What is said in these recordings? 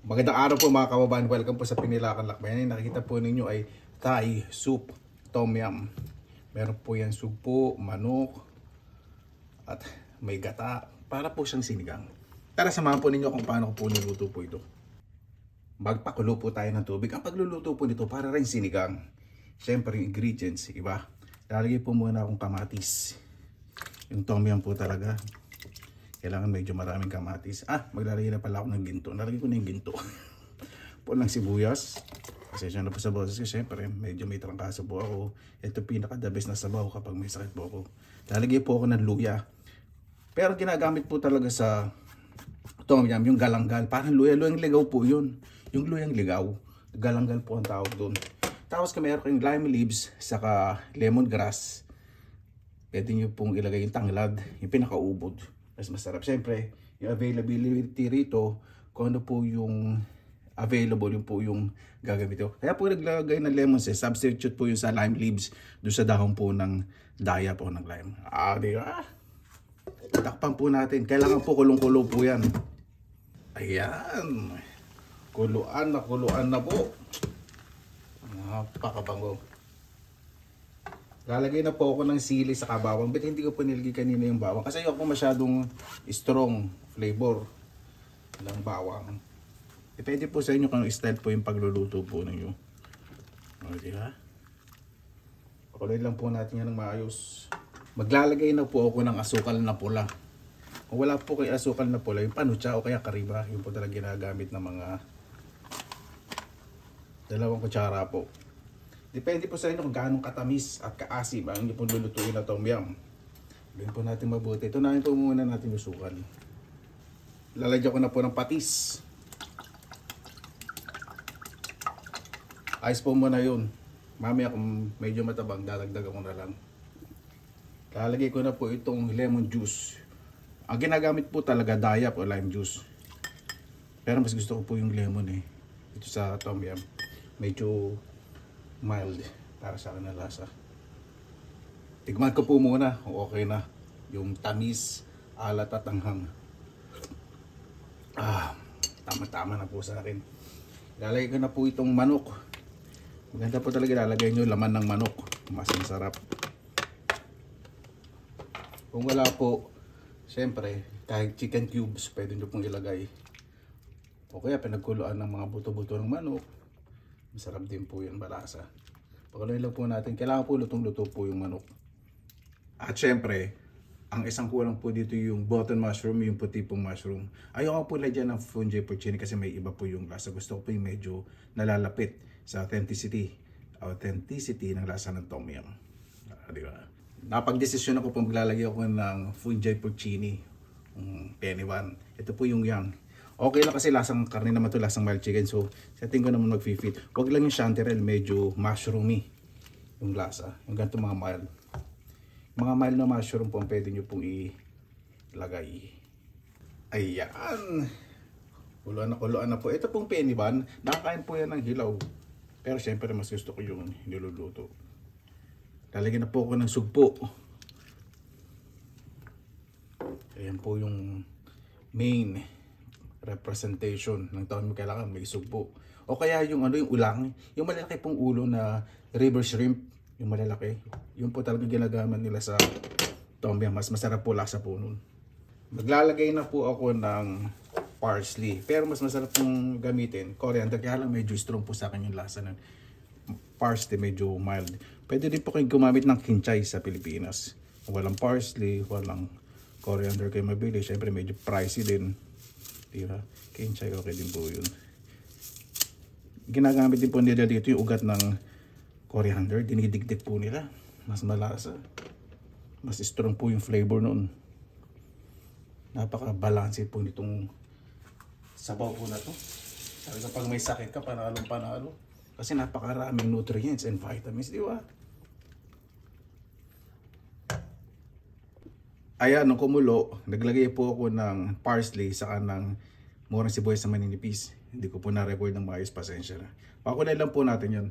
Magandang araw po mga kababayan. Welcome po sa Pinilakan Lakbayan. Nakikita po ninyo ay Thai soup tom yum. Meron po yan sugpo, manok, at may gata. Para po siyang sinigang. Tara, samahan po ninyo kung paano ko po niluto po ito. Magpakulo po tayo ng tubig. Ang pagluluto po nito para rin sinigang. Siyempre yung ingredients, iba. Lalagay po muna akong kamatis. Yung tom yum po talaga. Kailangan medyo maraming kamatis. Maglalagay na pala ako ng ginto. Nalagay ko na yung ginto. Po ng sibuyas. Kasi siya na po sa boses ko. Siyempre, medyo may trangkaso po ako. Ito pinaka the best na sabaw kapag may sakit po ako. Lalagay po ako ng luya. Pero ginagamit po talaga sa tom yum, yung galanggal. Parang luya. Luyang ligaw po yun. Yung luyang ligaw. Galanggal po ang tawag doon. Tapos kung meron kayong lime leaves, saka lemongrass, pwede nyo pong ilagay yung tanglad, yung pinakaubod. Mas masarap. Siyempre, yung availability rito, kung ano po yung available, yung po yung gagawin ito. Kaya po naglagay ng lemon zest, substitute po yung sa lime leaves, doon sa dahon po ng daya po ng lime. Di ba? Takpan po natin. Kailangan po kulong-kulo po yan. Ayan. Kuluan na po. Napakabango. Lalagay na po ako ng sili sa bawang. But hindi ko po nilagay kanina yung bawang. Kasi ayoko masyadong strong flavor ng bawang. Depende po sa inyo kung style po yung pagluluto po ninyo. Diba? Pakuloy lang po natin yan ng maayos. Maglalagay na po ako ng asukal na pula. Kung wala po kayo asukal na pula, yung panucha o kaya kariba, yung po talaga ginagamit ng mga 2 kutsara po. Depende po sa inyo kung gaano katamis at kaasim ang inyo pong lulutuin na tom yum. Gawin po natin mabuti. Ito na po muna natin yung sukal. Lalagyan ko na po ng patis. Ayos po muna yun. Mamaya kung medyo matabang, dadagdagan ko na lang. Lalagay ko na po itong lemon juice. Ang ginagamit po talaga dayap o lime juice. Pero mas gusto ko po yung lemon Ito sa tom yum. Medyo mild para sa akin na lasa. Tigman ko po muna kung okay na yung tamis, alat at anghang. Tama-tama na po sa akin. Lalagay ko na po itong manok. Maganda po talaga lalagay nyo laman ng manok. Mas masarap. Kung wala po, syempre, kahit chicken cubes pwede nyo pong ilagay. O kaya pinagkuluan ng mga buto-buto ng manok. Masarap din po yun, balasa. Pakuloy lang po natin. Kailangan po lutong-luto po yung manok. At syempre, ang isang kulang po dito yung button mushroom, yung puti pong mushroom. Ayoko po lagyan ng fungi porcini kasi may iba po yung lasa. Gusto ko po yung medyo nalalapit sa authenticity ng lasa ng tom yum. Diba? Napag-desisyon ako pong maglalagay ako ng fungi porcini. Penny one. Ito po yung yang. Okay lang kasi lasang karne naman to, lasang mild chicken. So, setting ko naman mag-fit. Huwag lang yung chanterelle, medyo mushroomy yung lasa. Yung ganito mga mild. Mga mild na mushroom po ang pwede nyo pong ilagay. Ayan. Kuluan na po. Ito pong penny ban, nakakain po yan ng hilaw. Pero syempre mas gusto ko yung niluluto. Lalagyan na po ako ng sugpo. Ayan po yung main representation ng taon mo. Kailangan may sugpo. O kaya yung yung ulang, yung malalaki pong ulo na river shrimp, yung malalaki, yung po talaga ginagamit nila sa tom yum. Mas masarap po lasa po nun. Maglalagay na po ako ng parsley, pero mas masarap pong gamitin coriander, kaya lang medyo strong po sa akin yung lasa ng parsley, medyo mild. Pwede din po kayong gumamit ng kinchay sa Pilipinas. Walang parsley, walang coriander kayo mabili, syempre medyo pricey din. Diba? Kinchay, okay din po yun. Ginagamit din po nila dito yung ugat ng coriander. Dinidigdig po nila. Mas malasa. Mas strong po yung flavor noon. Napaka-balance po nitong sabaw po na to. Sabi ko, pag may sakit ka, panalo. Kasi napakaraming nutrients and vitamins. Diba? Ayan, nung kumulo, naglagay po ako ng parsley saka ng murang sibuyas na maninipis. Hindi ko po na-record ng maayos, pasensya na. Pakulay lang po natin yun.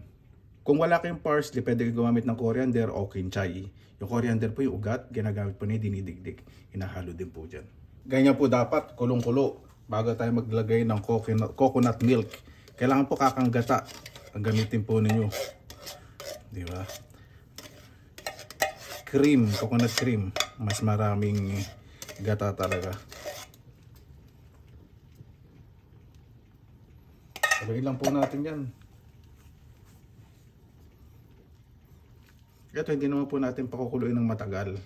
Kung wala kayong parsley, pwede kayo gumamit ng coriander o kinchay. Yung coriander po yung ugat, ginagamit po niya, dinidigdig. Hinahalo din po dyan. Ganyan po dapat, kulong-kulo. bago tayo maglagay ng coconut milk. Kailangan po kakang gata ang gamitin po ninyo. Di ba? Cream, coconut cream. Mas maraming gata talaga. Sabay lang po natin yan. Ito hindi naman po natin pakukuluin ng matagal.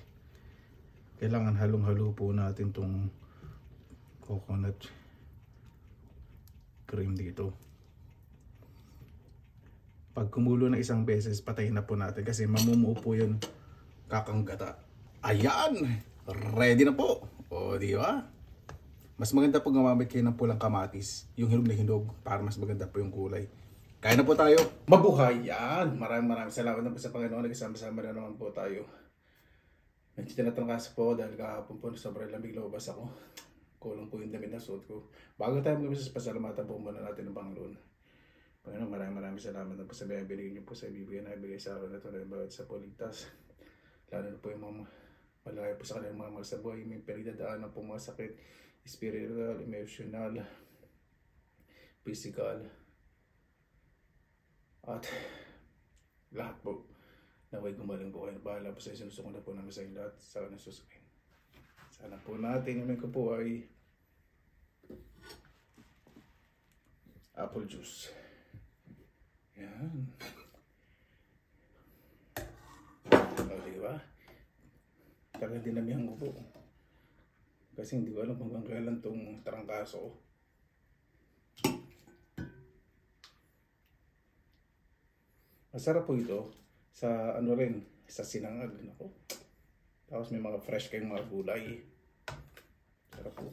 Kailangan halong-halo po natin tong coconut cream dito. Pag kumulo na isang beses, patayin na po natin kasi mamumuo po yun kakang gata. Ayan! Ready na po! O, di ba? Mas maganda po gumamit kayo ng pulang kamatis, yung hinog na hinog, para mas maganda po yung kulay. Kaya na po tayo. Mabuhay! Yan! Maraming salamat na po sa Panginoon. Nagkasama-sama na naman po tayo. Nagtitinatrangkas po dahil kahapon po sobrang lamig lumabas ako. Kulang po yung damit na suot ko. Bago tayo mag-umpisa, pasalamatan po muna natin ng Panginoon. Panginoon, maraming salamat na po sa binigay niyo po sa bibigyan na ibigay sa akin na ito na bawat sa puligtas. Lalo na po yung mga malayo po sa kanilang mga mahal sa buhay. May pinagdadaanan po mga sakit, spiritual, emotional, physical, at lahat po. Naway gumaling po kayo. Bahala po sa isinusukon na po namin sa inyo lahat sa kanang susukin. Sana po natin yung ko po ay apple juice. Yan. O, diba? Talagang dinamihan ko po. Kasi hindi ko alam kung kailan itong trangkaso ko. Masarap po ito sa ano rin, sa sinangag. Ako. Tapos may mga fresh kayong mga gulay. Sarap po.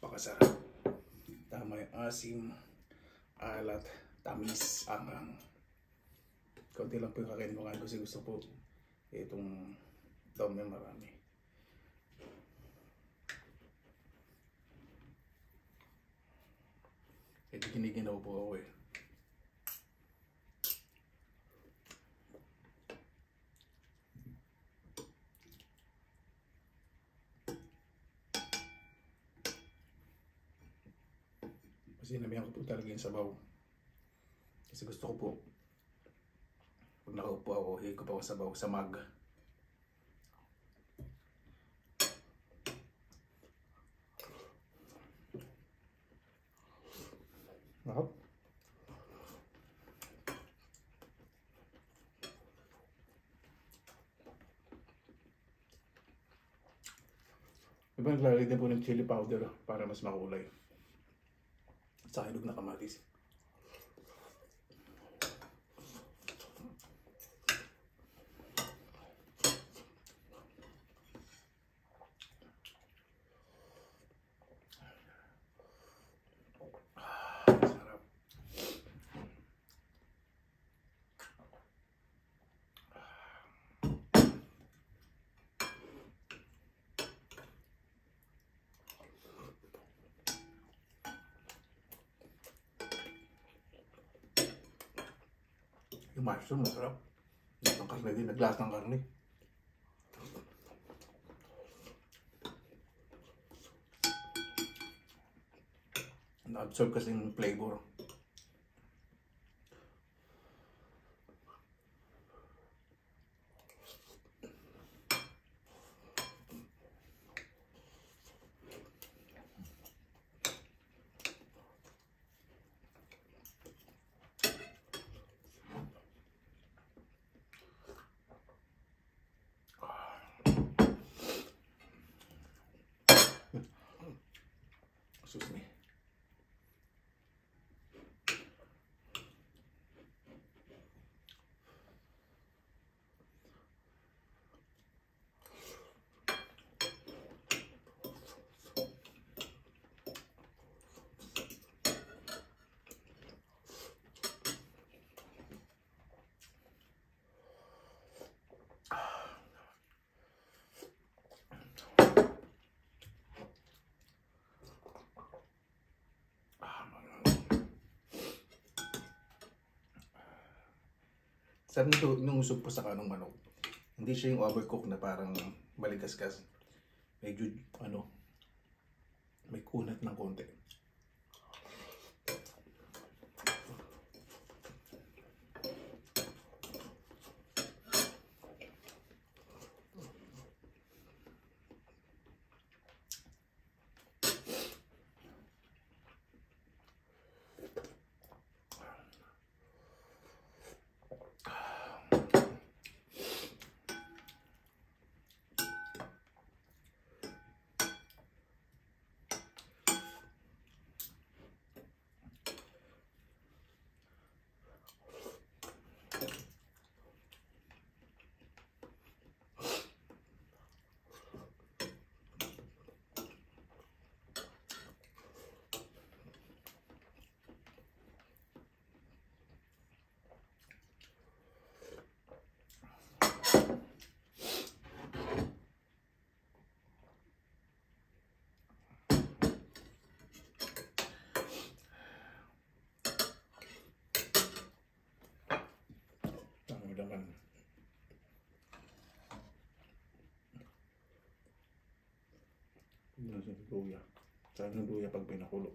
Pakasarap. Tama yung asim, alat, tamis, anghang. Konti lang po yung kakainin ko kasi gusto po itong dome marami. Kaya giniginaw po ako eh. Kasi namihan ko po talaga yung sabaw. Kasi gusto ko po, pag nakaupo ako, higit ko pa ako sabaw sa mag. Nakap. Diba naglalagay din po ng chili powder para mas makulay. Sa hinog na kamatis. Sarap. Yung mushroom, masarap. Ang karne din, naglahat ng karne. Na-absorb kasi yung flavor. Excuse me. Sarap nito nung soup po sa kanong manok. Hindi siya yung overcook na parang maligasgas. Medyo ano, may kunat ng konti. Naman. Ano sa luya? Saan ng luya pag pinakulo?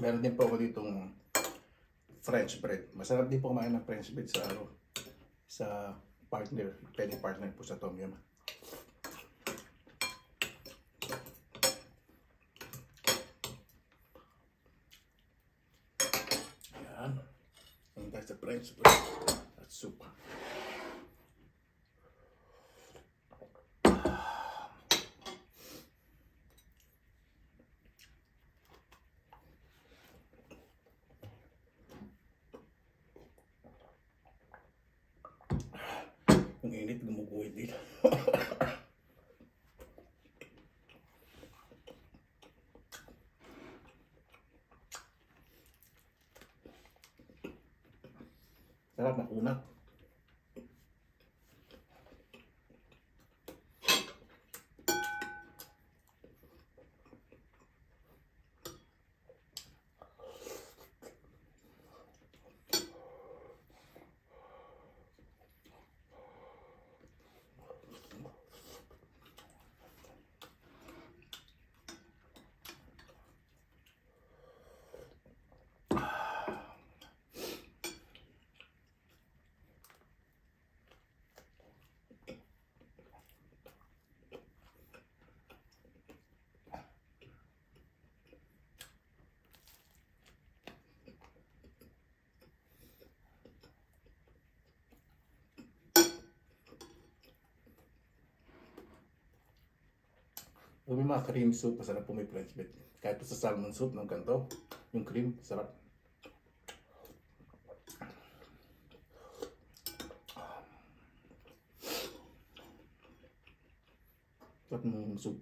Meron din po ako ditong French bread. Masarap din po kumain ng French bread sa sa partner. Pwede partner po sa tom yum. Ayan. Ang tayo sa French bread at soup. Ang init, gumuguhit dito. Sarap na kunat. Yung mga cream soup, masarap po may French bread. Kahit po sa salmon soup ng ganito, yung cream, sarap. Sarap ng soup.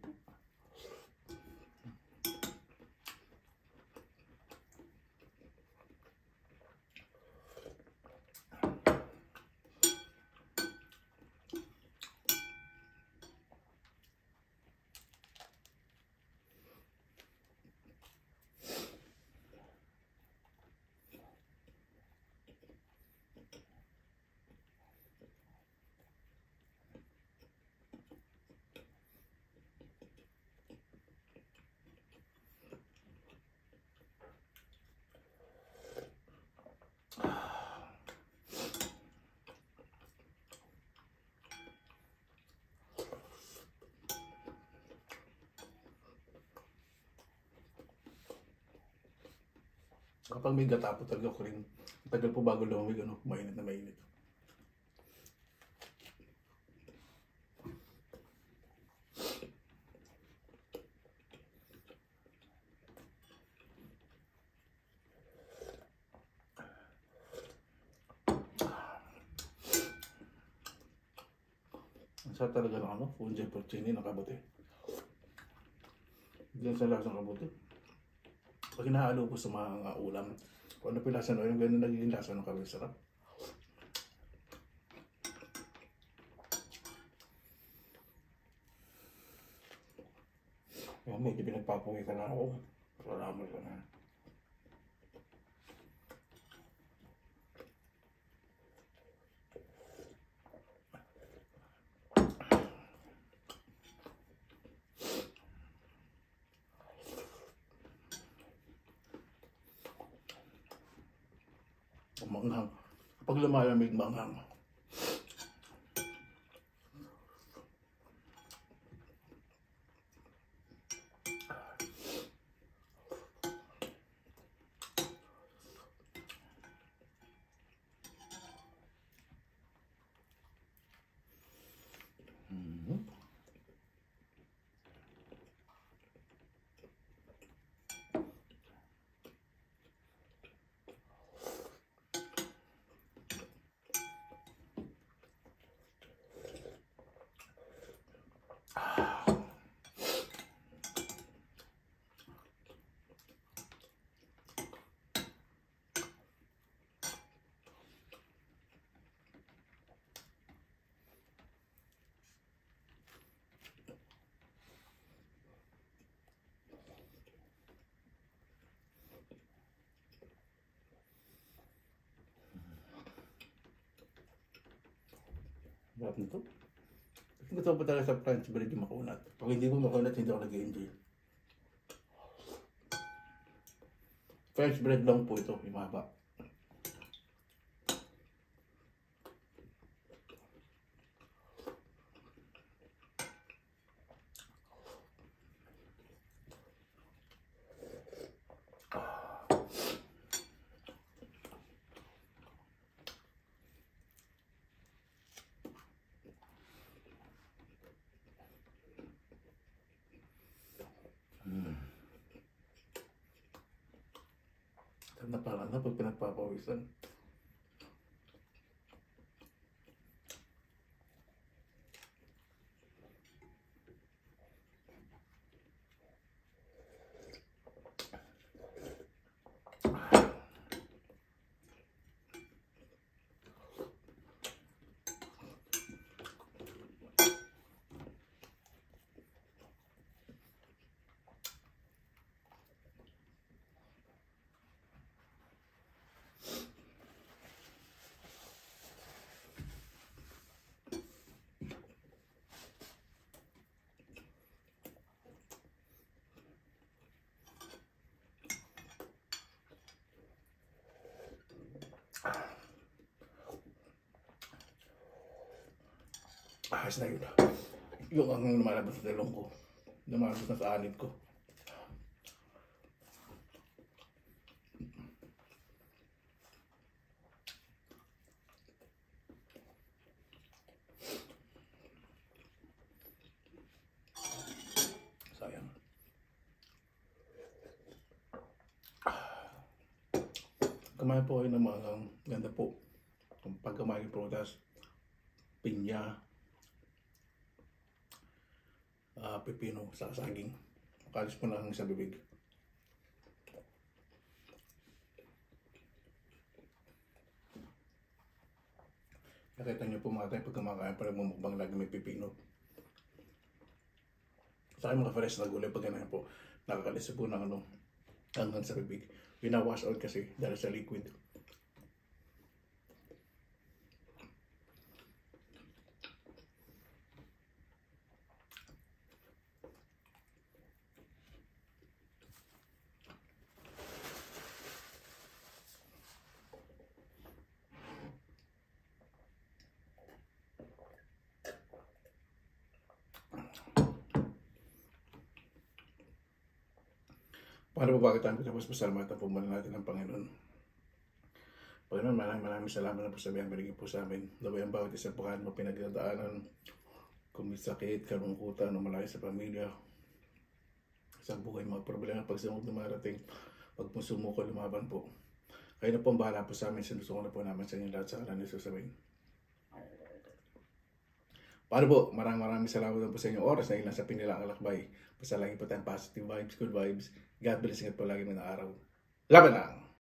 Kapag may gata po talaga ko rin, tagal po bago lumamig, ano, mainit na mainit. Ang sarap talaga ng ano, fungi porcini ng kabote. Diyan sa lasang kabote. Pag hinahalo po sa mga ulam, kung ano pinasa no, yung gano'n nagiging lasa ng kabote, sarap. medyo pinagpapawisan na ako. Salamat ka na. Manghang. Kapag lumalamig, manghang. Sarap nito. Gusto ko talaga sa French bread yung makunat. Pag hindi mo makunat, hindi ako nag-enjoy. French bread lang po ito, yung mahaba. Na parang na pag pinagpapawisan. Ayos na yun. Yung ang lumalabas sa talong ko. Lumalabas na sa anit ko. Sayang. Kumain po kayo ng mga ganda po. Pag kumain ng prutas, pinya, pepino sa saging. Makalis po lang sa bibig. Nakita niyo po mga tayo pag kumakain parang mumukbang lagi may pepino. Sa akin mga fresh na gulay pag ganyan po, nakakalis po ng hanggang sa bibig. Wina-wash out kasi dahil sa liquid. Paano po bakit tayo tapos pasalamatan po muna natin ang Panginoon. Panginoon, maraming salamat na po sa biyang binigay po sa amin. Naway ang bawat isang pagkaan mo pinagdadaanan, kung may sakit, kalungkutan, o malayo sa pamilya, sa buhay, mga problema, pag sumog dumarating, pag po sumuko, lumaban po. Kayo na po ang bahala po sa amin, sinusuko na po namin sa inyo lahat sa kalan ni Susamin. Paano po, maraming salamat po sa inyong oras na ilan sa Pinilaang Lakbay. Basta lagi po tayong positive vibes, good vibes. God bless, ingat po lagi mga araw. Laban lang!